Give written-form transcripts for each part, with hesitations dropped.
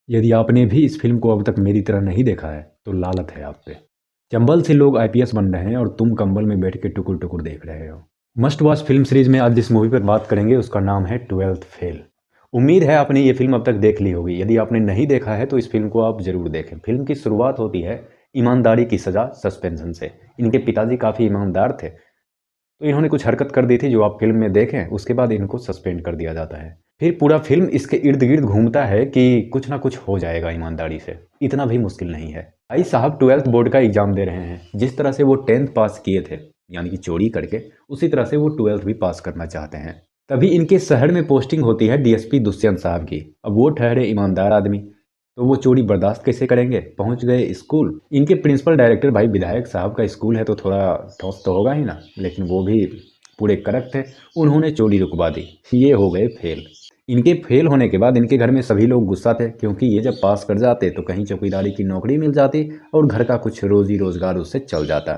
यदि आपने भी इस फिल्म को अब तक मेरी तरह नहीं देखा है तो लालत है आप पे। चंबल से लोग आईपीएस बन रहे हैं और तुम कंबल में बैठ के टुकुर टुकुर देख रहे हो। मस्ट वॉच फिल्म सीरीज में आज जिस मूवी पर बात करेंगे उसका नाम है ट्वेल्थ फेल। उम्मीद है आपने ये फिल्म अब तक देख ली होगी। यदि आपने नहीं देखा है तो इस फिल्म को आप जरूर देखें। फिल्म की शुरुआत होती है ईमानदारी की सजा सस्पेंशन से। इनके पिताजी काफ़ी ईमानदार थे, तो इन्होंने कुछ हरकत कर दी थी जो आप फिल्म में देखें। उसके बाद इनको सस्पेंड कर दिया जाता है। फिर पूरा फिल्म इसके इर्द गिर्द घूमता है कि कुछ ना कुछ हो जाएगा ईमानदारी से। इतना भी मुश्किल नहीं है। भाई साहब 12th बोर्ड का एग्जाम दे रहे हैं। जिस तरह से वो 10th पास किए थे, यानी कि चोरी करके, उसी तरह से वो 12th भी पास करना चाहते हैं। तभी इनके शहर में पोस्टिंग होती है डीएसपी दुष्यंत साहब की। अब वो ठहरे ईमानदार आदमी, तो वो चोरी बर्दाश्त कैसे करेंगे। पहुंच गए स्कूल। इनके प्रिंसिपल डायरेक्टर, भाई विधायक साहब का स्कूल है तो थोड़ा ठोस तो होगा ही ना, लेकिन वो भी पूरे कड़क थे। उन्होंने चोरी रुकवा दी। ये हो गए फेल। इनके फेल होने के बाद इनके घर में सभी लोग गुस्सा थे, क्योंकि ये जब पास कर जाते तो कहीं चौकीदारी की नौकरी मिल जाती और घर का कुछ रोजी रोजगार उससे चल जाता।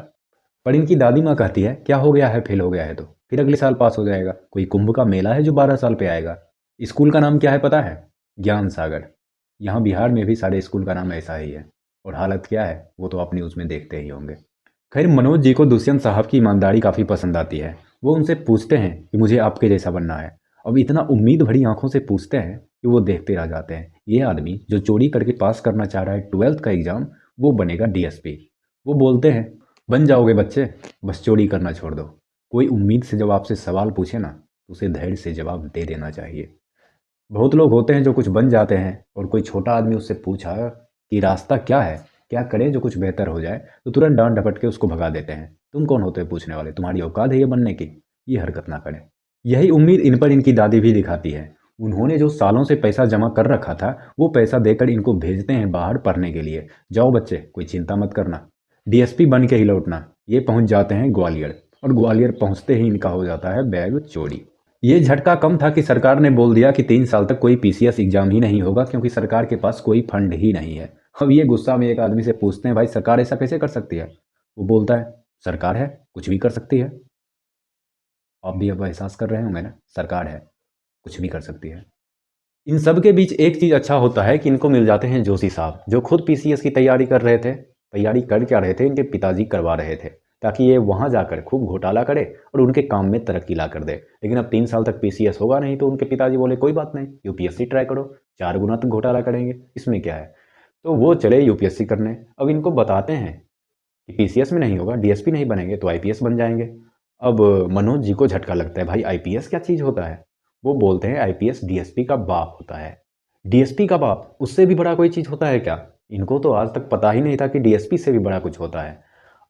पर इनकी दादी माँ कहती है क्या हो गया है, फेल हो गया है तो फिर अगले साल पास हो जाएगा। कोई कुंभ का मेला है जो 12 साल पे आएगा। स्कूल का नाम क्या है पता है? ज्ञान सागर। यहाँ बिहार में भी सारे स्कूल का नाम ऐसा ही है। और हालत क्या है वो तो आप न्यूज़ में देखते ही होंगे। खैर, मनोज जी को दुष्यंत साहब की ईमानदारी काफ़ी पसंद आती है। वो उनसे पूछते हैं कि मुझे आपके जैसा बनना है। अब इतना उम्मीद भरी आंखों से पूछते हैं कि वो देखते रह जाते हैं। ये आदमी जो चोरी करके पास करना चाह रहा है 12th का एग्ज़ाम, वो बनेगा डीएसपी। वो बोलते हैं बन जाओगे बच्चे, बस चोरी करना छोड़ दो। कोई उम्मीद से जब आपसे सवाल पूछे ना, तो उसे धैर्य से जवाब दे देना चाहिए। बहुत लोग होते हैं जो कुछ बन जाते हैं, और कोई छोटा आदमी उससे पूछा कि रास्ता क्या है, क्या करें जो कुछ बेहतर हो जाए, तो तुरंत डांट डपट के उसको भगा देते हैं। तुम कौन होते हो पूछने वाले, तुम्हारी औकात है ये बनने की? ये हरकत ना करें। यही उम्मीद इन पर इनकी दादी भी दिखाती है। उन्होंने जो सालों से पैसा जमा कर रखा था, वो पैसा देकर इनको भेजते हैं बाहर पढ़ने के लिए। जाओ बच्चे, कोई चिंता मत करना, डीएसपी बन के ही लौटना। ये पहुंच जाते हैं ग्वालियर, और ग्वालियर पहुंचते ही इनका हो जाता है बैग चोरी। ये झटका कम था कि सरकार ने बोल दिया कि 3 साल तक कोई पीसीएस एग्जाम ही नहीं होगा, क्योंकि सरकार के पास कोई फंड ही नहीं है। अब ये गुस्सा में एक आदमी से पूछते हैं भाई सरकार ऐसा कैसे कर सकती है? वो बोलता है सरकार है, कुछ भी कर सकती है। आप भी अब एहसास कर रहे होंगे ना, सरकार है, कुछ भी कर सकती है। इन सब के बीच एक चीज़ अच्छा होता है कि इनको मिल जाते हैं जोशी साहब, जो खुद पीसीएस की तैयारी कर रहे थे। तैयारी कर क्या रहे थे, इनके पिताजी करवा रहे थे, ताकि ये वहाँ जाकर खूब घोटाला करे और उनके काम में तरक्की ला कर दे। लेकिन अब 3 साल तक पीसीएस होगा नहीं, तो उनके पिताजी बोले कोई बात नहीं, यूपीएससी ट्राई करो, 4 गुना तक घोटाला करेंगे, इसमें क्या है। तो वो चले यूपीएससी करने। अब इनको बताते हैं कि पीसीएस में नहीं होगा, डीएसपी नहीं बनेंगे तो आईपीएस बन जाएंगे। अब मनोज जी को झटका लगता है, भाई आईपीएस क्या चीज़ होता है? वो बोलते हैं आईपीएस डीएसपी का बाप होता है। डीएसपी का बाप, उससे भी बड़ा कोई चीज़ होता है क्या? इनको तो आज तक पता ही नहीं था कि डीएसपी से भी बड़ा कुछ होता है।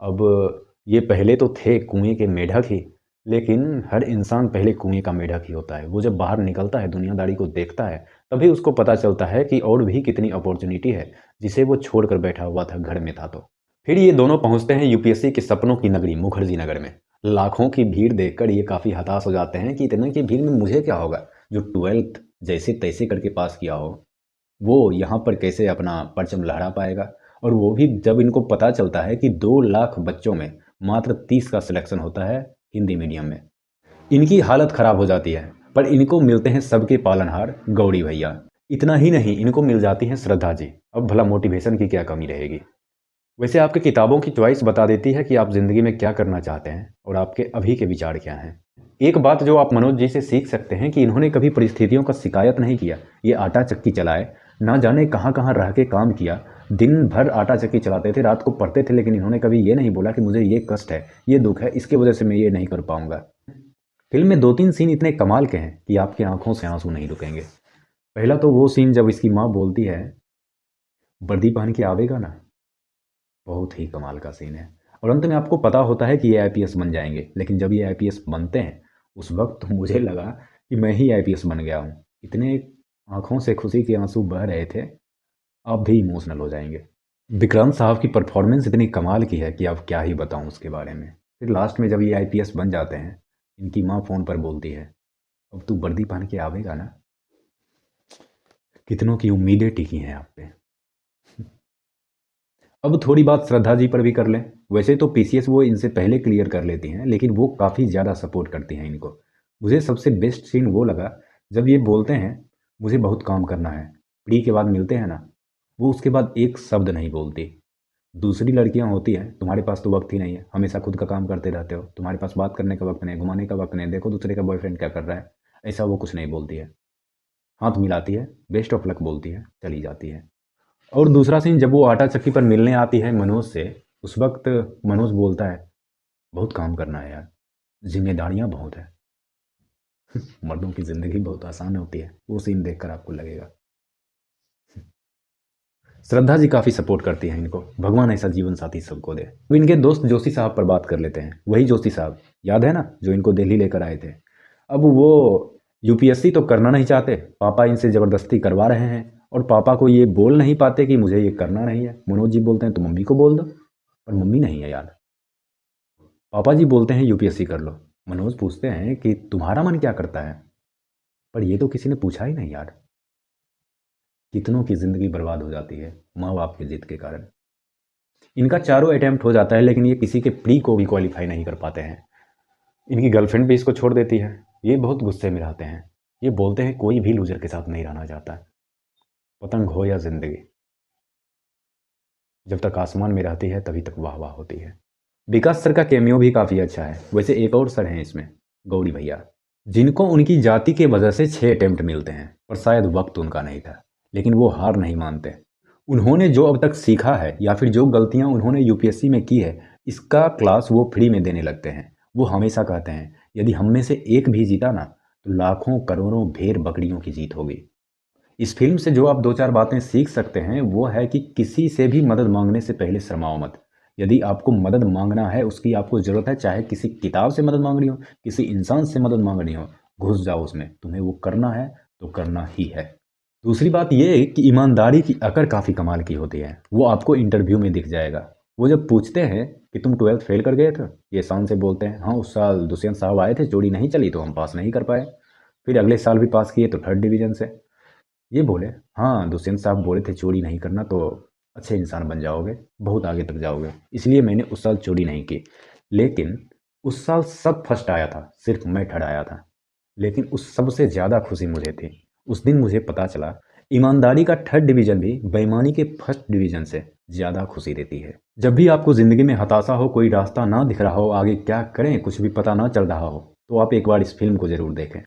अब ये पहले तो थे कुएं के मेढक ही, लेकिन हर इंसान पहले कुएं का मेढक ही होता है। वो जब बाहर निकलता है, दुनियादारी को देखता है, तभी उसको पता चलता है कि और भी कितनी अपॉर्चुनिटी है, जिसे वो छोड़कर बैठा हुआ था घर में था। तो फिर ये दोनों पहुंचते हैं यूपीएससी के सपनों की नगरी मुखर्जी नगर में। लाखों की भीड़ देखकर ये काफ़ी हताश हो जाते हैं कि इतने की भीड़ में मुझे क्या होगा। जो 12th जैसे तैसे करके पास किया हो, वो यहाँ पर कैसे अपना परचम लहरा पाएगा। और वो भी जब इनको पता चलता है कि 2 लाख बच्चों में मात्र 30 का सिलेक्शन होता है हिंदी मीडियम में। इनकी हालत ख़राब हो जाती है। पर इनको मिलते हैं सबके पालनहार गौरी भैया। इतना ही नहीं, इनको मिल जाती हैं श्रद्धा जी। अब भला मोटिवेशन की क्या कमी रहेगी। वैसे आपके किताबों की चॉइस बता देती है कि आप ज़िंदगी में क्या करना चाहते हैं और आपके अभी के विचार क्या हैं। एक बात जो आप मनोज जी से सीख सकते हैं कि इन्होंने कभी परिस्थितियों का शिकायत नहीं किया। ये आटा चक्की चलाए, ना जाने कहाँ कहाँ रह के काम किया, दिन भर आटा चक्की चलाते थे, रात को पढ़ते थे, लेकिन इन्होंने कभी ये नहीं बोला कि मुझे ये कष्ट है, ये दुख है, इसके वजह से मैं ये नहीं कर पाऊंगा। फिल्म में 2-3 सीन इतने कमाल के हैं कि आपकी आंखों से आंसू नहीं रुकेंगे। पहला तो वो सीन जब इसकी माँ बोलती है वर्दी पहन के आवेगा ना, बहुत ही कमाल का सीन है। और अंत में आपको पता होता है कि ये आईपीएस बन जाएंगे, लेकिन जब ये आईपीएस बनते हैं उस वक्त तो मुझे लगा कि मैं ही आईपीएस बन गया हूँ। इतने आंखों से खुशी के आंसू बह रहे थे, आप भी इमोशनल हो जाएंगे। विक्रांत साहब की परफॉर्मेंस इतनी कमाल की है कि अब क्या ही बताऊं उसके बारे में। फिर लास्ट में जब ये आईपीएस बन जाते हैं, इनकी माँ फ़ोन पर बोलती है अब तू वर्दी पहन के आवेगा ना। कितनों की उम्मीदें टिकी हैं आप पे। अब थोड़ी बात श्रद्धा जी पर भी कर लें। वैसे तो पीसीएस वो इनसे पहले क्लियर कर लेती हैं, लेकिन वो काफ़ी ज़्यादा सपोर्ट करती हैं इनको। मुझे सबसे बेस्ट सीन वो लगा जब ये बोलते हैं मुझे बहुत काम करना है, प्री के बाद मिलते हैं ना, वो उसके बाद एक शब्द नहीं बोलती। दूसरी लड़कियां होती हैं, तुम्हारे पास तो वक्त ही नहीं है, हमेशा खुद का काम करते रहते हो, तुम्हारे पास बात करने का वक्त नहीं, घुमाने का वक्त नहीं, देखो दूसरे का बॉयफ्रेंड क्या कर रहा है, ऐसा वो कुछ नहीं बोलती है। हाथ मिलाती है, बेस्ट ऑफ लक बोलती है, चली जाती है। और दूसरा सीन, जब वो आटा चक्की पर मिलने आती है मनोज से, उस वक्त मनोज बोलता है बहुत काम करना है यार, जिम्मेदारियां बहुत है। मर्दों की ज़िंदगी बहुत आसान होती है, वो सीन देखकर आपको लगेगा। श्रद्धा जी काफ़ी सपोर्ट करती हैं इनको, भगवान ऐसा जीवन साथी सबको दे। तो इनके दोस्त जोशी साहब पर बात कर लेते हैं। वही जोशी साहब, याद है ना, जो इनको दिल्ली लेकर आए थे। अब वो यूपीएससी तो करना नहीं चाहते, पापा इनसे ज़बरदस्ती करवा रहे हैं, और पापा को ये बोल नहीं पाते कि मुझे ये करना नहीं है। मनोज जी बोलते हैं तो मम्मी को बोल दो, पर मम्मी नहीं है यार। पापा जी बोलते हैं यूपीएससी कर लो। मनोज पूछते हैं कि तुम्हारा मन क्या करता है, पर ये तो किसी ने पूछा ही नहीं यार। कितनों की ज़िंदगी बर्बाद हो जाती है माँ बाप की जिद के कारण। इनका चारों अटैम्प्ट हो जाता है, लेकिन ये किसी के प्री को भी क्वालिफाई नहीं कर पाते हैं। इनकी गर्लफ्रेंड भी इसको छोड़ देती है। ये बहुत गुस्से में रहते हैं। ये बोलते हैं कोई भी लूजर के साथ नहीं रहना चाहता, पतंग हो या जिंदगी, जब तक आसमान में रहती है तभी तक वाह वाह होती है। विकास सर का कैमियो भी काफ़ी अच्छा है। वैसे एक और सर हैं इसमें, गौरी भैया, जिनको उनकी जाति के वजह से 6 अटेम्प्ट मिलते हैं, पर शायद वक्त उनका नहीं था, लेकिन वो हार नहीं मानते। उन्होंने जो अब तक सीखा है या फिर जो गलतियां उन्होंने यूपीएससी में की है, इसका क्लास वो फ्री में देने लगते हैं। वो हमेशा कहते हैं यदि हम में से एक भी जीता ना, तो लाखों करोड़ों भेड़ बकरियों की जीत होगी। इस फिल्म से जो आप 2-4 बातें सीख सकते हैं वो है कि किसी से भी मदद मांगने से पहले शर्माओ मत। यदि आपको मदद मांगना है, उसकी आपको ज़रूरत है, चाहे किसी किताब से मदद मांगनी हो, किसी इंसान से मदद मांगनी हो, घुस जाओ उसमें। तुम्हें वो करना है तो करना ही है। दूसरी बात ये कि ईमानदारी की अकड़ काफ़ी कमाल की होती है। वो आपको इंटरव्यू में दिख जाएगा। वो जब पूछते हैं कि तुम 12th फेल कर गए थे, ये शान से बोलते हैं हाँ उस साल दुष्यंत साहब आए थे, जोड़ी नहीं चली तो हम पास नहीं कर पाए। फिर अगले साल भी पास किए तो 3rd डिवीज़न से। ये बोले हाँ दुष्यंत साहब बोले थे चोरी नहीं करना तो अच्छे इंसान बन जाओगे, बहुत आगे तक जाओगे, इसलिए मैंने उस साल चोरी नहीं की। लेकिन उस साल सब फर्स्ट आया था, सिर्फ मैं थर्ड आया था। लेकिन उस सबसे ज़्यादा खुशी मुझे थी, उस दिन मुझे पता चला ईमानदारी का 3rd डिवीज़न भी बेईमानी के 1st डिवीज़न से ज़्यादा खुशी देती है। जब भी आपको ज़िंदगी में हताशा हो, कोई रास्ता ना दिख रहा हो, आगे क्या करें कुछ भी पता ना चल रहा हो, तो आप एक बार इस फिल्म को ज़रूर देखें।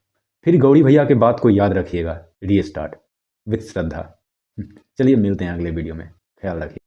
फिर गौरी भैया के बात को याद रखिएगा, रीस्टार्ट विथ श्रद्धा। चलिए मिलते हैं अगले वीडियो में, ख्याल रखिए।